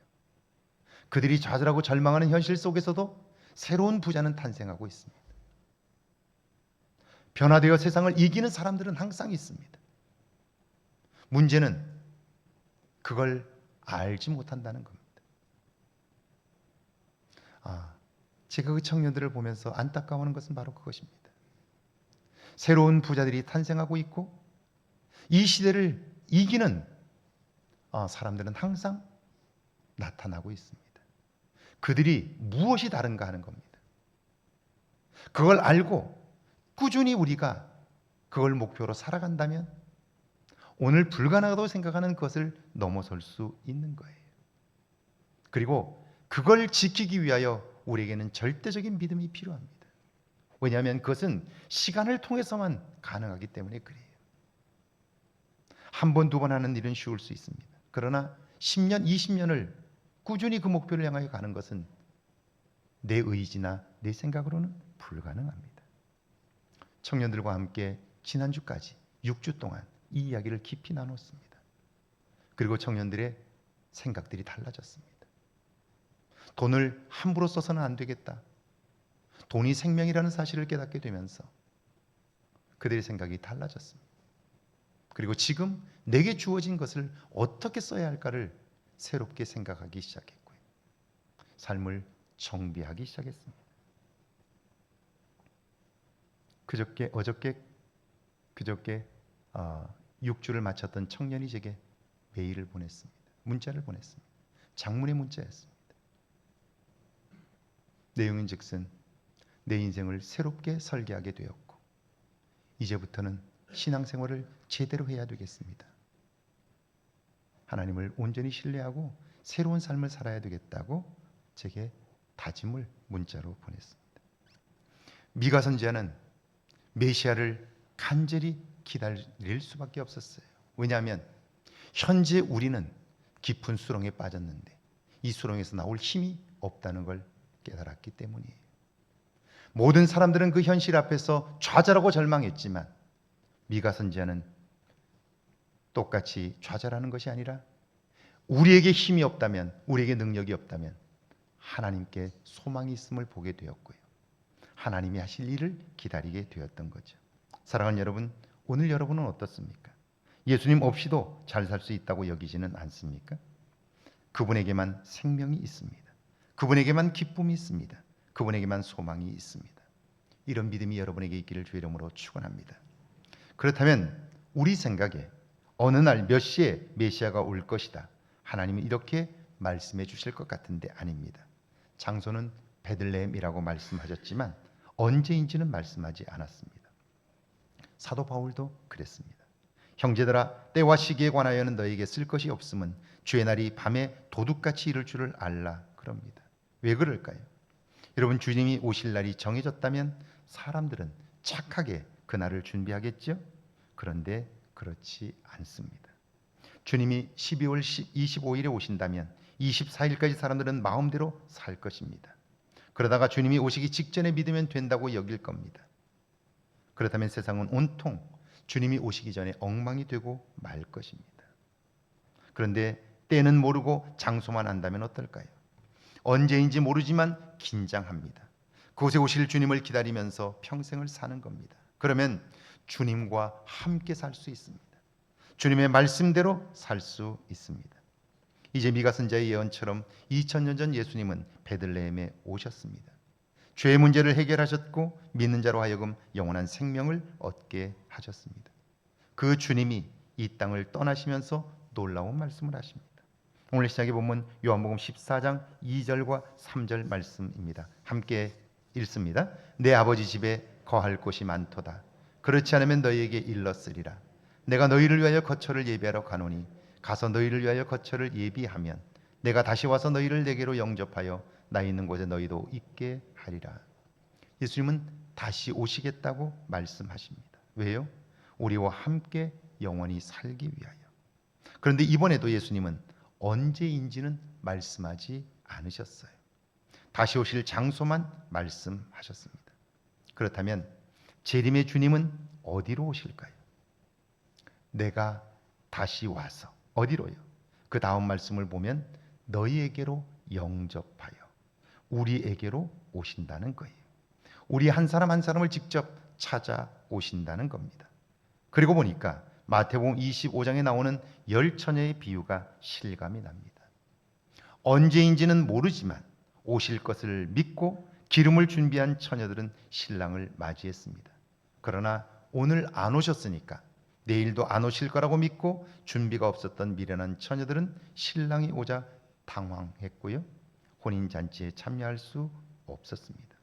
그들이 좌절하고 절망하는 현실 속에서도 새로운 부자는 탄생하고 있습니다. 변화되어 세상을 이기는 사람들은 항상 있습니다. 문제는 그걸 알지 못한다는 겁니다. 제가 그 청년들을 보면서 안타까워하는 것은 바로 그것입니다. 새로운 부자들이 탄생하고 있고 이 시대를 이기는 사람들은 항상 나타나고 있습니다. 그들이 무엇이 다른가 하는 겁니다. 그걸 알고 꾸준히 우리가 그걸 목표로 살아간다면 오늘 불가능하다고 생각하는 것을 넘어설 수 있는 거예요. 그리고 그걸 지키기 위하여 우리에게는 절대적인 믿음이 필요합니다. 왜냐하면 그것은 시간을 통해서만 가능하기 때문에 그래요. 한 번, 두 번 하는 일은 쉬울 수 있습니다. 그러나 10년, 20년을 꾸준히 그 목표를 향하여 가는 것은 내 의지나 내 생각으로는 불가능합니다. 청년들과 함께 지난주까지 6주 동안 이 이야기를 깊이 나눴습니다. 그리고 청년들의 생각들이 달라졌습니다. 돈을 함부로 써서는 안 되겠다. 돈이 생명이라는 사실을 깨닫게 되면서 그들의 생각이 달라졌습니다. 그리고 지금 내게 주어진 것을 어떻게 써야 할까를 새롭게 생각하기 시작했고요. 삶을 정비하기 시작했습니다. 그저께 6주를 마쳤던 청년이 제게 메일을 보냈습니다. 문자를 보냈습니다. 장문의 문자였습니다. 내용인즉슨 내 인생을 새롭게 설계하게 되었고 이제부터는 신앙생활을 제대로 해야 되겠습니다. 하나님을 온전히 신뢰하고 새로운 삶을 살아야 되겠다고 제게 다짐을 문자로 보냈습니다. 미가 선지자는 메시아를 간절히 기다릴 수밖에 없었어요. 왜냐하면 현재 우리는 깊은 수렁에 빠졌는데 이 수렁에서 나올 힘이 없다는 걸 깨달았기 때문이에요. 모든 사람들은 그 현실 앞에서 좌절하고 절망했지만 미가 선지자는 똑같이 좌절하는 것이 아니라 우리에게 힘이 없다면, 우리에게 능력이 없다면 하나님께 소망이 있음을 보게 되었고요. 하나님이 하실 일을 기다리게 되었던 거죠. 사랑하는 여러분, 오늘 여러분은 어떻습니까? 예수님 없이도 잘 살 수 있다고 여기지는 않습니까? 그분에게만 생명이 있습니다. 그분에게만 기쁨이 있습니다. 그분에게만 소망이 있습니다. 이런 믿음이 여러분에게 있기를 주의 이름으로 축원합니다. 그렇다면 우리 생각에 어느 날 몇 시에 메시아가 올 것이다, 하나님은 이렇게 말씀해 주실 것 같은데 아닙니다. 장소는 베들레헴이라고 말씀하셨지만 언제인지는 말씀하지 않았습니다. 사도 바울도 그랬습니다. 형제들아, 때와 시기에 관하여는 너에게 쓸 것이 없음은 주의 날이 밤에 도둑같이 이를 줄을 알라 그럽니다. 왜 그럴까요? 여러분, 주님이 오실 날이 정해졌다면 사람들은 착하게 그 날을 준비하겠죠? 그런데 그렇지 않습니다. 주님이 12월 25일에 오신다면 24일까지 사람들은 마음대로 살 것입니다. 그러다가 주님이 오시기 직전에 믿으면 된다고 여길 겁니다. 그렇다면 세상은 온통 주님이 오시기 전에 엉망이 되고 말 것입니다. 그런데 때는 모르고 장소만 안다면 어떨까요? 언제인지 모르지만 긴장합니다. 그곳에 오실 주님을 기다리면서 평생을 사는 겁니다. 그러면 주님과 함께 살 수 있습니다. 주님의 말씀대로 살 수 있습니다. 이제 미가 선지자의 예언처럼 2000년 전 예수님은 베들레헴에 오셨습니다. 죄의 문제를 해결하셨고 믿는 자로 하여금 영원한 생명을 얻게 하셨습니다. 그 주님이 이 땅을 떠나시면서 놀라운 말씀을 하십니다. 오늘 시작의 본문 요한복음 14장 2절과 3절 말씀입니다. 함께 읽습니다. 내 아버지 집에 거할 곳이 많도다. 그렇지 않으면 너희에게 일렀으리라. 내가 너희를 위하여 거처를 예비하러 가노니 가서 너희를 위하여 거처를 예비하면 내가 다시 와서 너희를 내게로 영접하여 나 있는 곳에 너희도 있게 하리라. 예수님은 다시 오시겠다고 말씀하십니다. 왜요? 우리와 함께 영원히 살기 위하여. 그런데 이번에도 예수님은 언제인지는 말씀하지 않으셨어요. 다시 오실 장소만 말씀하셨습니다. 그렇다면 재림의 주님은 어디로 오실까요? 내가 다시 와서 어디로요? 그 다음 말씀을 보면 너희에게로 영접하여 우리에게로 오신다는 거예요. 우리 한 사람 한 사람을 직접 찾아오신다는 겁니다. 그리고 보니까 마태복음 25장에 나오는 10처녀의 비유가 실감이 납니다. 언제인지는 모르지만 오실 것을 믿고 기름을 준비한 처녀들은 신랑을 맞이했습니다. 그러나 오늘 안 오셨으니까 내일도 안 오실 거라고 믿고 준비가 없었던 미련한 처녀들은 신랑이 오자 당황했고요. 혼인잔치에 참여할 수 없었습니다.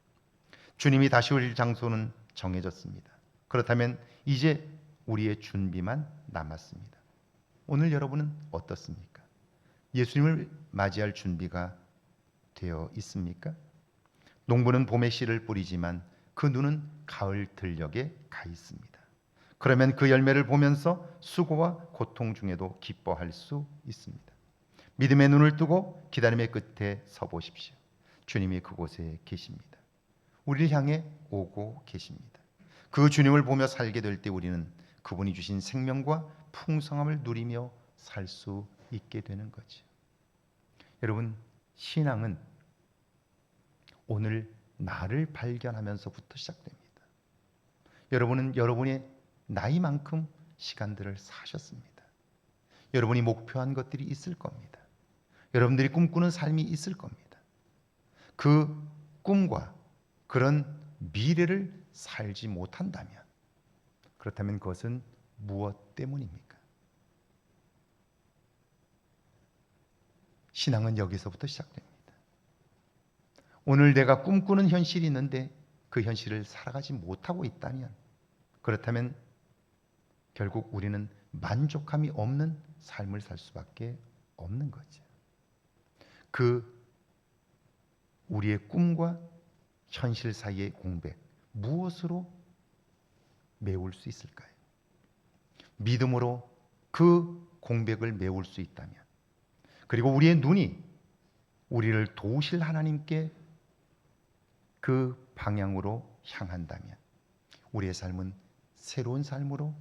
주님이 다시 오실 장소는 정해졌습니다. 그렇다면 이제 우리의 준비만 남았습니다. 오늘 여러분은 어떻습니까? 예수님을 맞이할 준비가 되어 있습니까? 농부는 봄에 씨를 뿌리지만 그 눈은 가을 들녘에 가 있습니다. 그러면 그 열매를 보면서 수고와 고통 중에도 기뻐할 수 있습니다. 믿음의 눈을 뜨고 기다림의 끝에 서 보십시오. 주님이 그곳에 계십니다. 우리를 향해 오고 계십니다. 그 주님을 보며 살게 될 때 우리는 그분이 주신 생명과 풍성함을 누리며 살 수 있게 되는 거죠. 여러분, 신앙은 오늘 나를 발견하면서부터 시작됩니다. 여러분은 여러분의 나이만큼 시간들을 사셨습니다. 여러분이 목표한 것들이 있을 겁니다. 여러분들이 꿈꾸는 삶이 있을 겁니다. 그 꿈과 그런 미래를 살지 못한다면, 그렇다면 그것은 무엇 때문입니까? 신앙은 여기서부터 시작됩니다. 오늘 내가 꿈꾸는 현실이 있는데 그 현실을 살아가지 못하고 있다면, 그렇다면 결국 우리는 만족함이 없는 삶을 살 수밖에 없는 거죠. 우리의 꿈과 현실 사이의 공백, 무엇으로 메울 수 있을까요? 믿음으로 그 공백을 메울 수 있다면, 그리고 우리의 눈이 우리를 도우실 하나님께 그 방향으로 향한다면 우리의 삶은 새로운 삶으로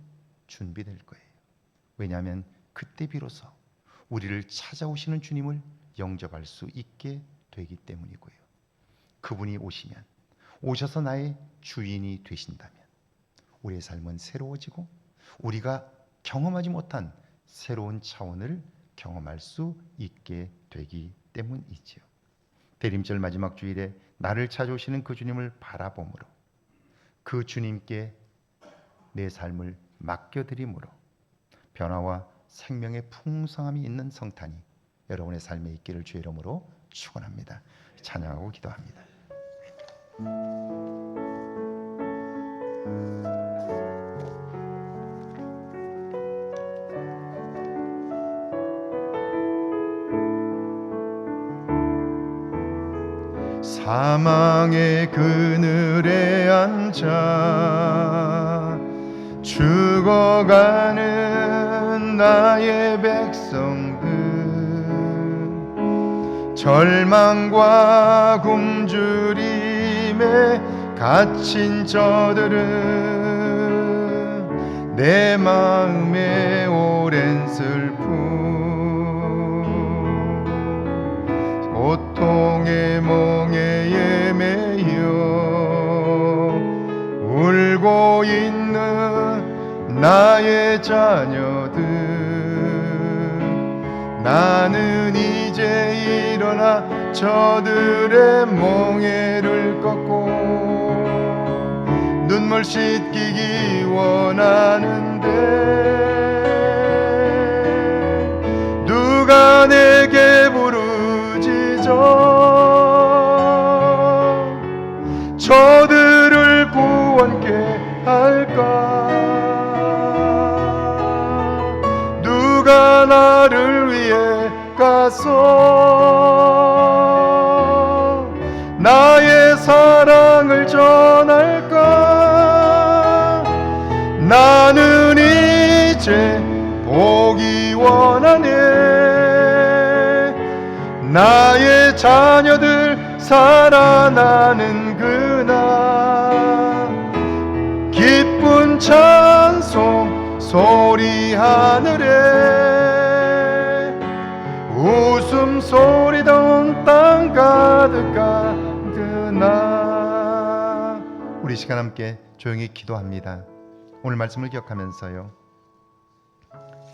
준비될 거예요. 왜냐하면 그때 비로소 우리를 찾아오시는 주님을 영접할 수 있게 되기 때문이고요. 그분이 오셔서 나의 주인이 되신다면 우리의 삶은 새로워지고 우리가 경험하지 못한 새로운 차원을 경험할 수 있게 되기 때문이지요. 대림절 마지막 주일에 나를 찾아오시는 그 주님을 바라봄으로, 그 주님께 내 삶을 맡겨드림으로 변화와 생명의 풍성함이 있는 성탄이 여러분의 삶에 있기를 주의 이름으로 축원합니다. 찬양하고 기도합니다. 사망의 그늘에 앉아 죽어가는 나의 백성들, 절망과 굶주림에 갇힌 저들은 내 마음의 오랜 슬픔, 고통의 멍에에 매여 울고 있는 나의 자녀들, 나는 이제 일어나 저들의 멍에를 꺾고 눈물 씻기기 원하는데, 누가 내게 부르짖어 저들을 구원케 할까? 누가 나를 위해 가서 나의 사랑을 전할까? 나는 이제 보기 원하네. 나의 자녀들 살아나는 그날, 기쁜 찬송 소리 하늘에, 웃음소리 던 땅 가득한 그날. 우리 시간 함께 조용히 기도합니다. 오늘 말씀을 기억하면서요,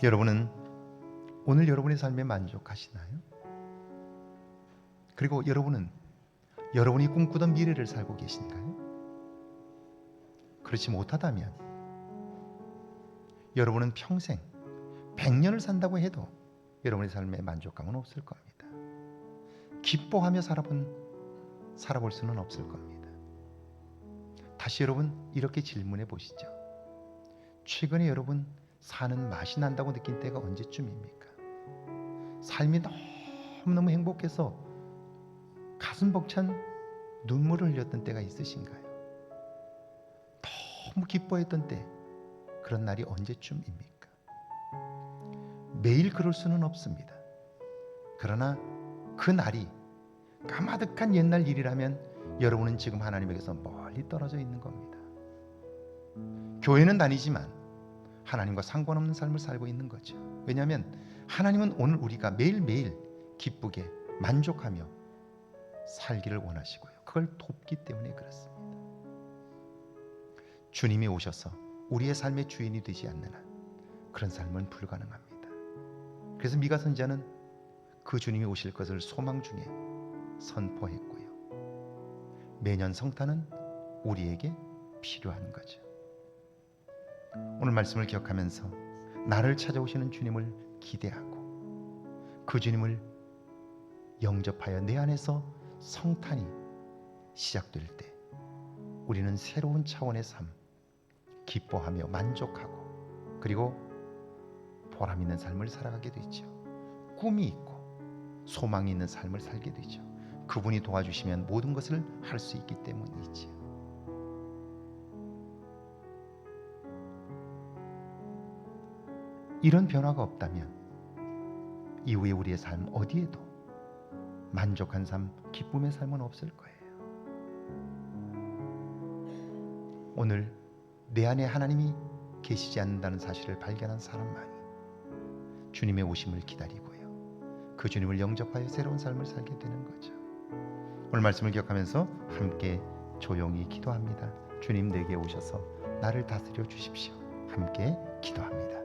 여러분은 오늘 여러분의 삶에 만족하시나요? 그리고 여러분은 여러분이 꿈꾸던 미래를 살고 계신가요? 그렇지 못하다면 여러분은 평생 100년을 산다고 해도 여러분의 삶에 만족감은 없을 겁니다. 기뻐하며 살아볼 수는 없을 겁니다. 다시 여러분 이렇게 질문해 보시죠. 최근에 여러분 사는 맛이 난다고 느낀 때가 언제쯤입니까? 삶이 너무너무 행복해서 가슴 벅찬 눈물을 흘렸던 때가 있으신가요? 너무 기뻐했던 때, 그런 날이 언제쯤입니까? 매일 그럴 수는 없습니다. 그러나 그 날이 까마득한 옛날 일이라면 여러분은 지금 하나님에게서 멀리 떨어져 있는 겁니다. 교회는 다니지만 하나님과 상관없는 삶을 살고 있는 거죠. 왜냐하면 하나님은 오늘 우리가 매일매일 기쁘게 만족하며 살기를 원하시고요. 그걸 돕기 때문에 그렇습니다. 주님이 오셔서 우리의 삶의 주인이 되지 않는 한 그런 삶은 불가능합니다. 그래서 미가 선지자는 그 주님이 오실 것을 소망 중에 선포했고요. 매년 성탄은 우리에게 필요한 거죠. 오늘 말씀을 기억하면서 나를 찾아오시는 주님을 기대하고 그 주님을 영접하여 내 안에서 성탄이 시작될 때 우리는 새로운 차원의 삶, 기뻐하며 만족하고 그리고 보람 있는 삶을 살아가게 되죠. 꿈이 있고 소망이 있는 삶을 살게 되죠. 그분이 도와주시면 모든 것을 할 수 있기 때문이지요. 이런 변화가 없다면 이후에 우리의 삶 어디에도 만족한 삶, 기쁨의 삶은 없을 거예요. 오늘 내 안에 하나님이 계시지 않는다는 사실을 발견한 사람만이 주님의 오심을 기다리고요. 그 주님을 영접하여 새로운 삶을 살게 되는 거죠. 오늘 말씀을 기억하면서 함께 조용히 기도합니다. 주님 내게 오셔서 나를 다스려 주십시오. 함께 기도합니다.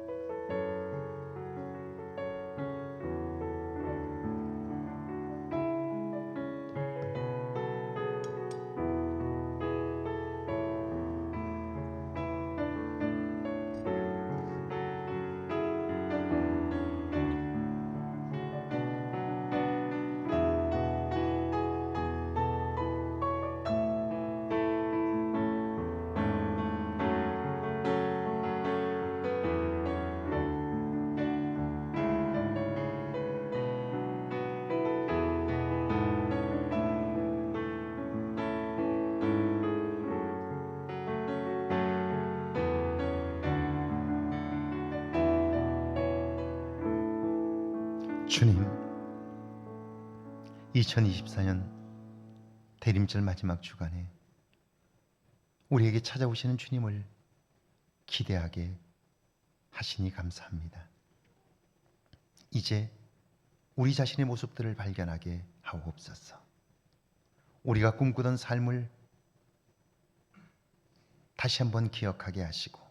주님, 2024년 대림절 마지막 주간에 우리에게 찾아오시는 주님을 기대하게 하시니 감사합니다. 이제 우리 자신의 모습들을 발견하게 하옵소서. 우리가 꿈꾸던 삶을 다시 한번 기억하게 하시고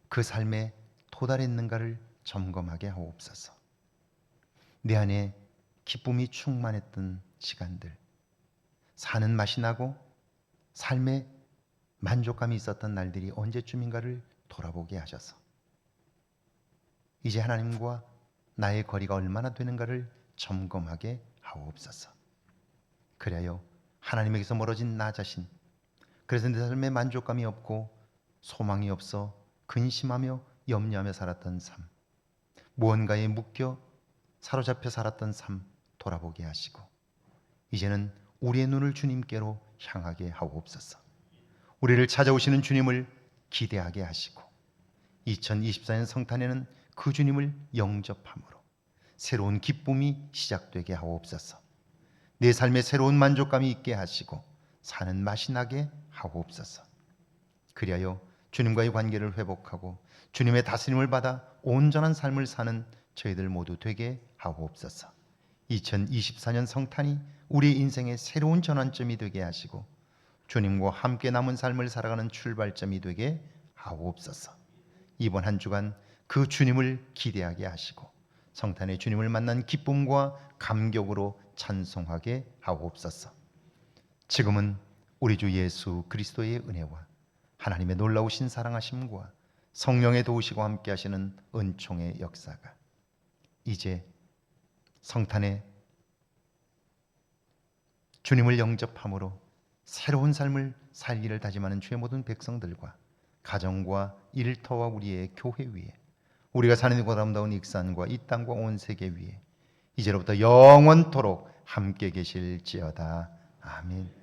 그 삶에 도달했는가를 점검하게 하옵소서. 내 안에 기쁨이 충만했던 시간들, 사는 맛이 나고 삶에 만족감이 있었던 날들이 언제쯤인가를 돌아보게 하셔서 이제 하나님과 나의 거리가 얼마나 되는가를 점검하게 하옵소서. 그래야 하나님에게서 멀어진 나 자신, 그래서 내 삶에 만족감이 없고 소망이 없어 근심하며 염려하며 살았던 삶, 무언가에 묶여 사로잡혀 살았던 삶 돌아보게 하시고 이제는 우리의 눈을 주님께로 향하게 하옵소서. 우리를 찾아오시는 주님을 기대하게 하시고 2024년 성탄에는 그 주님을 영접함으로 새로운 기쁨이 시작되게 하옵소서. 내 삶에 새로운 만족감이 있게 하시고 사는 맛이 나게 하옵소서. 그리하여 주님과의 관계를 회복하고 주님의 다스림을 받아 온전한 삶을 사는 저희들 모두 되게 하옵소서. 2024년 성탄이 우리 인생의 새로운 전환점이 되게 하시고 주님과 함께 남은 삶을 살아가는 출발점이 되게 하옵소서. 이번 한 주간 그 주님을 기대하게 하시고 성탄의 주님을 만난 기쁨과 감격으로 찬송하게 하옵소서. 지금은 우리 주 예수 그리스도의 은혜와 하나님의 놀라우신 사랑하심과 성령의 도우시고 함께 하시는 은총의 역사가 이제 성탄에 주님을 영접함으로 새로운 삶을 살기를 다짐하는 주의 모든 백성들과 가정과 일터와 우리의 교회 위에 우리가 사는 곳 아름다운 익산과 이 땅과 온 세계 위에 이제로부터 영원토록 함께 계실지어다. 아멘.